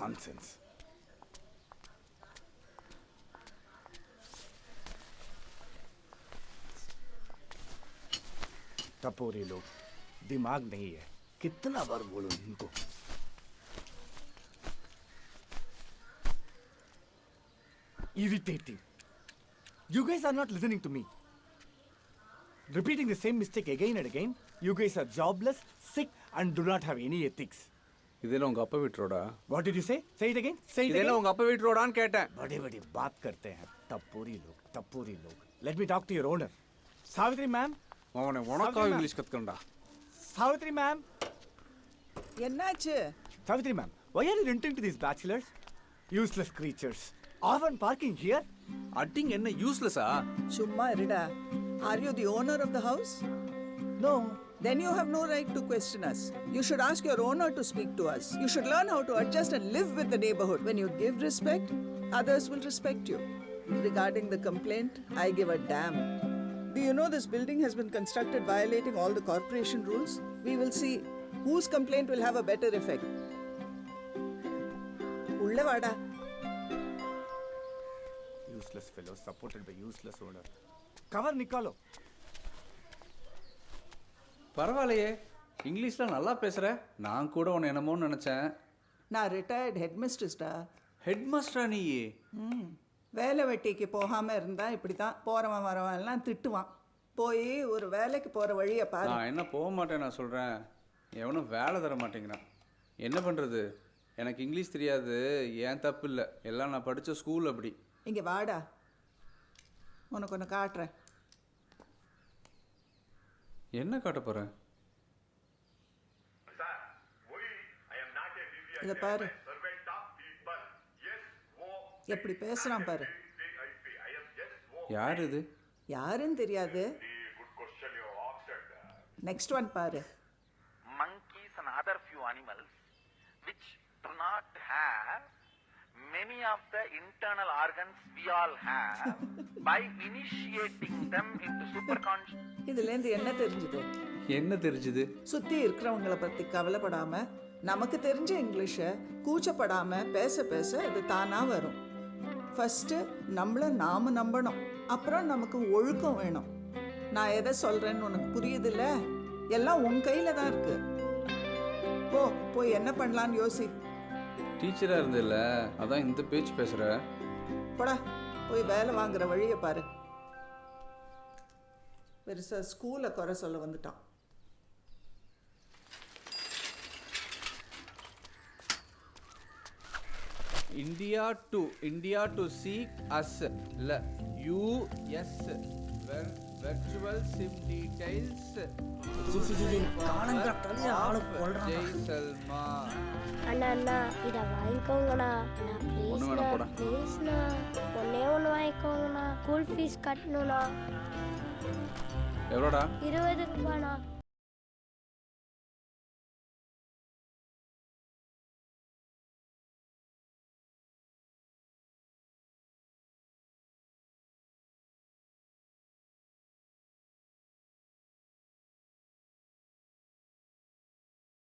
Nonsense. टपोरी लोग, दिमाग नहीं है. कितना बार बोलूं इनको. Irritating. You guys are not listening to me. Repeating the same mistake again and again. You guys are jobless, sick, and do not have any ethics. இதெல்லாம் உங்க அப்பா வீட்டு ரோடா? What did you say? Say it again. Say it again. இதெல்லாம் உங்க அப்பா வீட்டு ரோடான்னு கேட்டேன். बड़े-बड़े बात करते हैं. टपोरी लोग. Let me talk to your owner. Savitri ma'am. அவனை உனக்கா இங்கிலீஷ் கத்துக்கண்டா. Savitri ma'am. என்னாச்சு? Savitri ma'am, why are you renting to these bachelors? Useless creatures. Often parking here? Adding என்ன யூஸ்லெஸ்ஸா? சும்மா இருடா. Are you the owner of the house? No. Then you have no right to question us. You should ask your owner to speak to us. You should learn how to adjust and live with the neighborhood. When you give respect, others will respect you. Regarding the complaint, I give a damn. Do you know this building has been constructed violating all the corporation rules? We will see whose complaint will have a better effect. உள்ள வாடா. Useless fellow supported by useless owner. Cover निकालो. பரவாயில்லையே, இங்கிலீஷ்ல நல்லா பேசுற. நான் கூட உன்னை என்னமோன்னு நினைச்சேன். நான் ரிட்டையர்ட் ஹெட் மிஸ்ட்ரஸ்டா. ஹெட் மாஸ்டரா நீ? வேலை வெட்டிக்கு போகாமல் இருந்தால் இப்படி தான் போகிறவன் வரவன் எல்லாம் திட்டுவான். போய் ஒரு வேலைக்கு போகிற வழியை பாரு. நான் என்ன போக மாட்டேன், நான் சொல்கிறேன். எவனும் வேலை தர மாட்டேங்கிறான். என்ன பண்ணுறது? எனக்கு இங்கிலீஷ் தெரியாது, ஏன் தப்பு இல்லை. எல்லாம் நான் படித்த ஸ்கூல் அப்படி. இங்கே வாடா, உனக்கு ஒன்று காட்டுறேன். என்ன காட்ட போகிறேன்? இதை பாரு, எப்படி பேசுகிறான் பாரு. யார் இது? யாருன்னு தெரியாது. நெக்ஸ்ட் ஒன் பாரு. Monkeys and other few animals which do not have many of the internal organs we all have by initiating them into superconscious. இதுலேருந்து என்ன தெரிஞ்சுது? என்ன தெரிஞ்சுது? சுற்றி இருக்கிறவங்களை பற்றி கவலைப்படாமல் நமக்கு தெரிஞ்ச இங்கிலீஷை கூச்சப்படாமல் பேச பேச அது தானாக வரும். ஃபஸ்ட்டு நம்மளை நாம் நம்பணும், அப்புறம் நமக்கு ஒழுக்கம் வேணும். நான் எதை சொல்கிறேன்னு உனக்கு புரியுதில்ல? எல்லாம் உன் கையில் தான் இருக்கு. போய் என்ன பண்ணலான்னு யோசி. டீச்சராக இருந்தில்ல, அதான் இந்த பேச்சு பேசுகிற. போடா, போய் வேலை வாங்குற வழியை பாரு. பெருசாக ஸ்கூலை குறை சொல்ல வந்துட்டான். India to seek us. US virtual sim details. ஜெய்சல்மா. அண்ணா இதை வாங்கிக்கோங்கண்ணா. ப்ளீஸ்ண்ணா, ஒன்னே ஒன்று வாங்கிக்கோங்கண்ணா. School fees கட்டணுண்ணா. எவ்வளோடா? 20 ரூபாண்ணா.